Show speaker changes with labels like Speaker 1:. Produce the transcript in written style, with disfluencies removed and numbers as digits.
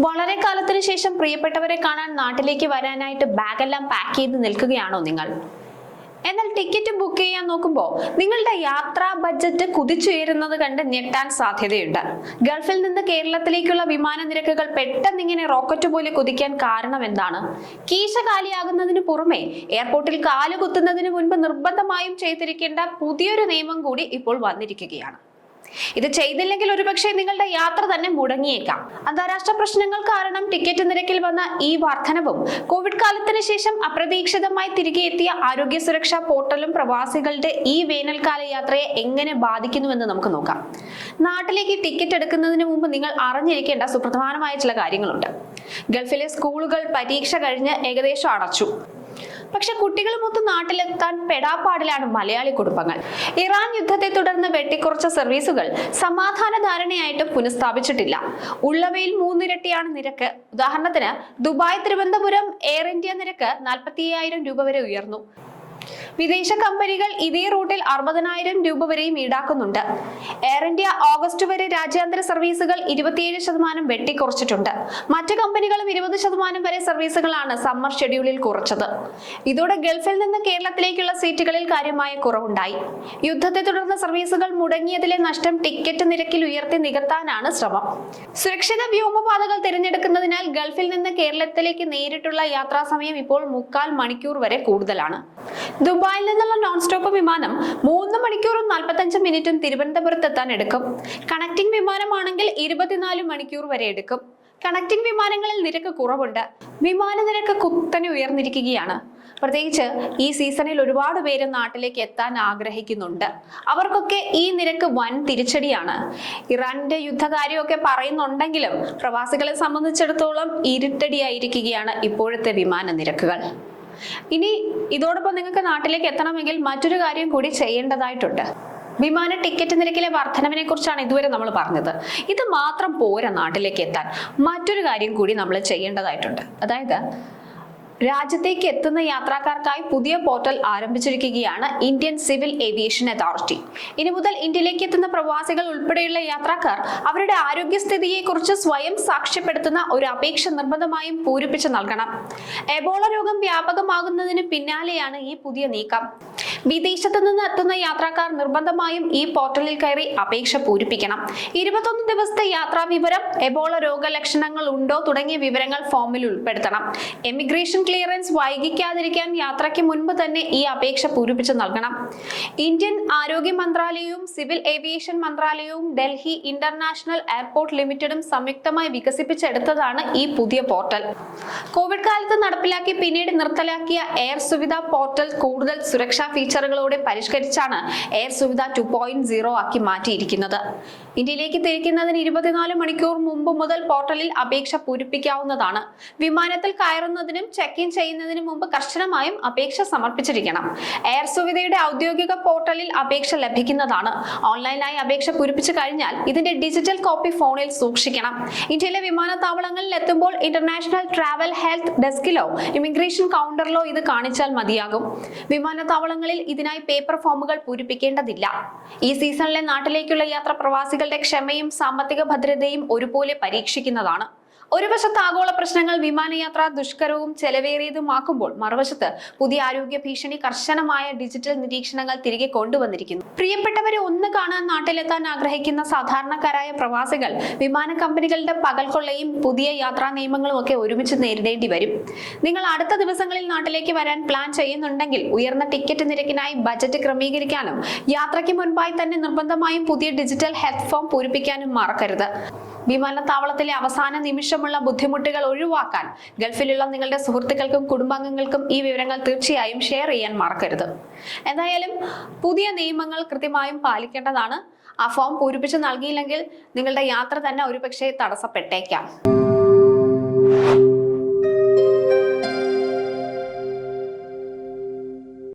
Speaker 1: വളരെ കാലത്തിന് ശേഷം പ്രിയപ്പെട്ടവരെ കാണാൻ നാട്ടിലേക്ക് വരാനായിട്ട് ബാഗെല്ലാം പാക്ക് ചെയ്ത് നിൽക്കുകയാണോ നിങ്ങൾ? എന്നാൽ ടിക്കറ്റ് ബുക്ക് ചെയ്യാൻ നോക്കുമ്പോൾ നിങ്ങളുടെ യാത്രാ ബഡ്ജറ്റ് കുതിച്ചുയരുന്നത് കണ്ട് ഞെട്ടാൻ സാധ്യതയുണ്ട്. ഗൾഫിൽ നിന്ന് കേരളത്തിലേക്കുള്ള വിമാന നിരക്കുകൾ പെട്ടെന്ന് ഇങ്ങനെ റോക്കറ്റ് പോലെ കുതിക്കാൻ കാരണം എന്താണ്? കീശ കാലിയാകുന്നതിന് പുറമെ എയർപോർട്ടിൽ കാലുകുത്തുന്നതിന് മുൻപ് നിർബന്ധമായും ചെയ്തിരിക്കേണ്ട പുതിയൊരു നിയമം കൂടി ഇപ്പോൾ വന്നിരിക്കുകയാണ്. ഇത് ചെയ്തില്ലെങ്കിൽ ഒരുപക്ഷെ നിങ്ങളുടെ യാത്ര തന്നെ മുടങ്ങിയേക്കാം. അന്താരാഷ്ട്ര പ്രശ്നങ്ങൾ കാരണം ടിക്കറ്റ് നിരക്കിൽ വന്ന ഈ വർധനവും കോവിഡ് കാലത്തിന് ശേഷം അപ്രതീക്ഷിതമായി തിരികെ എത്തിയ ആരോഗ്യ സുരക്ഷാ പോർട്ടലും പ്രവാസികളുടെ ഈ വേനൽക്കാല യാത്രയെ എങ്ങനെ ബാധിക്കുന്നുവെന്ന് നമുക്ക് നോക്കാം. നാട്ടിലേക്ക് ടിക്കറ്റ് എടുക്കുന്നതിന് മുമ്പ് നിങ്ങൾ അറിഞ്ഞിരിക്കേണ്ട സുപ്രധാനമായ ചില കാര്യങ്ങളുണ്ട്. ഗൾഫിലെ സ്കൂളുകൾ പരീക്ഷ കഴിഞ്ഞ് ഏകദേശം അടച്ചു. പക്ഷെ കുട്ടികളുമൊത്ത് നാട്ടിലെത്താൻ പെടാപ്പാടിലാണ് മലയാളി കുടുംബങ്ങൾ. ഇറാൻ യുദ്ധത്തെ തുടർന്ന് വെട്ടിക്കുറച്ച സർവീസുകൾ സമാധാന ധാരണയായിട്ട് പുനഃസ്ഥാപിച്ചിട്ടില്ല. ഉള്ളവയിൽ 3 ഇരട്ടിയാണ് നിരക്ക്. ഉദാഹരണത്തിന് ദുബായ് തിരുവനന്തപുരം എയർ ഇന്ത്യ നിരക്ക് 45,000 രൂപ വരെ ഉയർന്നു. വിദേശ കമ്പനികൾ ഇതേ റൂട്ടിൽ 60,000 രൂപ വരെയും ഈടാക്കുന്നുണ്ട്. എയർ ഇന്ത്യ ഓഗസ്റ്റ് വരെ രാജ്യാന്തര സർവീസുകൾ 27% വെട്ടിക്കുറച്ചിട്ടുണ്ട്. മറ്റു കമ്പനികളും 20% വരെ സർവീസുകളാണ് സമ്മർ ഷെഡ്യൂളിൽ കുറച്ചത്. ഇതോടെ ഗൾഫിൽ നിന്ന് കേരളത്തിലേക്കുള്ള സീറ്റുകളിൽ കാര്യമായ കുറവുണ്ടായി. യുദ്ധത്തെ തുടർന്ന് സർവീസുകൾ മുടങ്ങിയതിലെ നഷ്ടം ടിക്കറ്റ് നിരക്കിൽ ഉയർത്തി നികത്താനാണ് ശ്രമം. സുരക്ഷിത വ്യോമപാതകൾ തിരഞ്ഞെടുക്കുന്നതിനാൽ ഗൾഫിൽ നിന്ന് കേരളത്തിലേക്ക് നേരിട്ടുള്ള യാത്രാ സമയം ഇപ്പോൾ 3/4 മണിക്കൂർ വരെ കൂടുതലാണ്. ദുബായിൽ നിന്നുള്ള നോൺ സ്റ്റോപ്പ് വിമാനം 3 മണിക്കൂറും 45 മിനിറ്റും തിരുവനന്തപുരത്ത് എത്താൻ എടുക്കും. കണക്റ്റിംഗ് വിമാനമാണെങ്കിൽ 24 മണിക്കൂർ വരെ എടുക്കും. കണക്റ്റിംഗ് വിമാനങ്ങളിൽ നിരക്ക് കുറവുണ്ട്. വിമാന നിരക്ക് കുത്തനെ ഉയർന്നിരിക്കുകയാണ്. പ്രത്യേകിച്ച് ഈ സീസണിൽ ഒരുപാട് പേര് നാട്ടിലേക്ക് എത്താൻ ആഗ്രഹിക്കുന്നുണ്ട്. അവർക്കൊക്കെ ഈ നിരക്ക് വൻ തിരിച്ചടിയാണ്. ഇറാന്റെ യുദ്ധകാര്യമൊക്കെ പറയുന്നുണ്ടെങ്കിലും പ്രവാസികളെ സംബന്ധിച്ചിടത്തോളം ഇരുട്ടടിയായിരിക്കുകയാണ് ഇപ്പോഴത്തെ വിമാന നിരക്കുകൾ. ഇനി ഇതോടൊപ്പം നിങ്ങൾക്ക് നാട്ടിലേക്ക് എത്തണമെങ്കിൽ മറ്റൊരു കാര്യം കൂടി ചെയ്യേണ്ടതായിട്ടുണ്ട്. വിമാന ടിക്കറ്റ് നിരക്കിലെ വർധനവിനെ കുറിച്ചാണ് ഇതുവരെ നമ്മൾ പറഞ്ഞത്. ഇത് മാത്രം പോരാ നാട്ടിലേക്ക് എത്താൻ. മറ്റൊരു കാര്യം കൂടി നമ്മൾ ചെയ്യേണ്ടതായിട്ടുണ്ട്. അതായത് രാജ്യത്തേക്ക് എത്തുന്ന യാത്രക്കാർക്കായി പുതിയ പോർട്ടൽ ആരംഭിച്ചിരിക്കുകയാണ് ഇന്ത്യൻ സിവിൽ ഏവിയേഷൻ അതോറിറ്റി. ഇനി മുതൽ ഇന്ത്യയിലേക്ക് എത്തുന്ന പ്രവാസികൾ ഉൾപ്പെടെയുള്ള യാത്രക്കാർ അവരുടെ ആരോഗ്യസ്ഥിതിയെ കുറിച്ച് സ്വയം സാക്ഷ്യപ്പെടുത്തുന്ന ഒരു അപേക്ഷ നിർബന്ധമായും പൂരിപ്പിച്ച് നൽകണം. എബോള രോഗം വ്യാപകമാകുന്നതിന് പിന്നാലെയാണ് ഈ പുതിയ നീക്കം. വിദേശത്ത് നിന്ന് എത്തുന്ന യാത്രക്കാർ നിർബന്ധമായും ഈ പോർട്ടലിൽ കയറി അപേക്ഷ പൂരിപ്പിക്കണം. 21 ദിവസത്തെ യാത്രാ വിവരം, എബോള രോഗലക്ഷണങ്ങൾ ഉണ്ടോ തുടങ്ങിയ വിവരങ്ങൾ ഫോമിൽ ഉൾപ്പെടുത്തണം. എമിഗ്രേഷൻ ക്ലിയറൻസ് വൈകിക്കാതിരിക്കാൻ യാത്രയ്ക്ക് മുൻപ് തന്നെ ഈ അപേക്ഷ പൂരിപ്പിച്ച് നൽകണം. ഇന്ത്യൻ ആരോഗ്യ മന്ത്രാലയവും സിവിൽ ഏവിയേഷൻ മന്ത്രാലയവും ഡൽഹി ഇന്റർനാഷണൽ എയർപോർട്ട് ലിമിറ്റഡും സംയുക്തമായി വികസിപ്പിച്ചെടുത്തതാണ് ഈ പുതിയ പോർട്ടൽ. കോവിഡ് കാലത്ത് നടപ്പിലാക്കി പിന്നീട് നിർത്തലാക്കിയ എയർ സുവിധ പോർട്ടൽ കൂടുതൽ സുരക്ഷാ ഫീച്ചറുകളോടെ പരിഷ്കരിച്ചാണ് എയർ സുവിധ 2.0 ആക്കി മാറ്റിയിരിക്കുന്നത്. ഇന്ത്യയിലേക്ക് തിരിക്കുന്നതിന് 24 മണിക്കൂർ മുമ്പ് മുതൽ പോർട്ടലിൽ അപേക്ഷ പൂരിപ്പിക്കാവുന്നതാണ്. വിമാനത്തിൽ കയറുന്നതിനും ചെക്ക് ഇൻ ചെയ്യുന്നതിന് മുമ്പ് കർശനമായും അപേക്ഷ സമർപ്പിച്ചിരിക്കണം. എയർ സുവിധയുടെ ഔദ്യോഗിക പോർട്ടലിൽ അപേക്ഷ ലഭിക്കുന്നതാണ്. ഓൺലൈനായി അപേക്ഷ പൂരിപ്പിച്ചു കഴിഞ്ഞാൽ ഇതിന്റെ ഡിജിറ്റൽ കോപ്പി ഫോണിൽ സൂക്ഷിക്കണം. ഇന്ത്യയിലെ വിമാനത്താവളങ്ങളിൽ എത്തുമ്പോൾ ഇന്റർനാഷണൽ ട്രാവൽ ഹെൽത്ത് ഡെസ്കിലോ ഇമിഗ്രേഷൻ കൗണ്ടറിലോ ഇത് കാണിച്ചാൽ മതിയാകും. വിമാനത്താവളങ്ങളിൽ ഇതിനായി പേപ്പർ ഫോമുകൾ പൂരിപ്പിക്കേണ്ടതില്ല. ഈ സീസണിലെ നാട്ടിലേക്കുള്ള യാത്ര പ്രവാസികളുടെ ക്ഷമയും സാമ്പത്തിക ഭദ്രതയും ഒരുപോലെ പരീക്ഷിക്കുന്നതാണ്. ഒരു വശത്ത് ആഗോള പ്രശ്നങ്ങൾ വിമാനയാത്ര ദുഷ്കരവും ചെലവേറിയതുമാക്കുമ്പോൾ മറുവശത്ത് പുതിയ ആരോഗ്യ ഭീഷണി കർശനമായ ഡിജിറ്റൽ നിരീക്ഷണങ്ങൾ തിരികെ കൊണ്ടുവന്നിരിക്കുന്നു. പ്രിയപ്പെട്ടവരെ ഒന്ന് കാണാൻ നാട്ടിലെത്താൻ ആഗ്രഹിക്കുന്ന സാധാരണക്കാരായ പ്രവാസികൾ വിമാന കമ്പനികളുടെ പകൽക്കൊള്ളയും പുതിയ യാത്രാ നിയമങ്ങളും ഒക്കെ ഒരുമിച്ച് നേരിടേണ്ടി വരും. നിങ്ങൾ അടുത്ത ദിവസങ്ങളിൽ നാട്ടിലേക്ക് വരാൻ പ്ലാൻ ചെയ്യുന്നുണ്ടെങ്കിൽ ഉയർന്ന ടിക്കറ്റ് നിരക്കിനായി ബജറ്റ് ക്രമീകരിക്കാനും യാത്രയ്ക്ക് മുൻപായി തന്നെ നിർബന്ധമായും പുതിയ ഡിജിറ്റൽ ഹെൽത്ത് ഫോം പൂരിപ്പിക്കാനും മറക്കരുത്. വിമാനത്താവളത്തിലെ അവസാന നിമിഷമുള്ള ബുദ്ധിമുട്ടുകൾ ഒഴിവാക്കാൻ ഗൾഫിലുള്ള നിങ്ങളുടെ സുഹൃത്തുക്കൾക്കും കുടുംബാംഗങ്ങൾക്കും ഈ വിവരങ്ങൾ തീർച്ചയായും ഷെയർ ചെയ്യാൻ മറക്കരുത്. എന്തായാലും പുതിയ നിയമങ്ങൾ കൃത്യമായും പാലിക്കേണ്ടതാണ്. ആ ഫോം പൂരിപ്പിച്ച് നൽകിയില്ലെങ്കിൽ നിങ്ങളുടെ യാത്ര തന്നെ ഒരുപക്ഷെ തടസ്സപ്പെട്ടേക്കാം.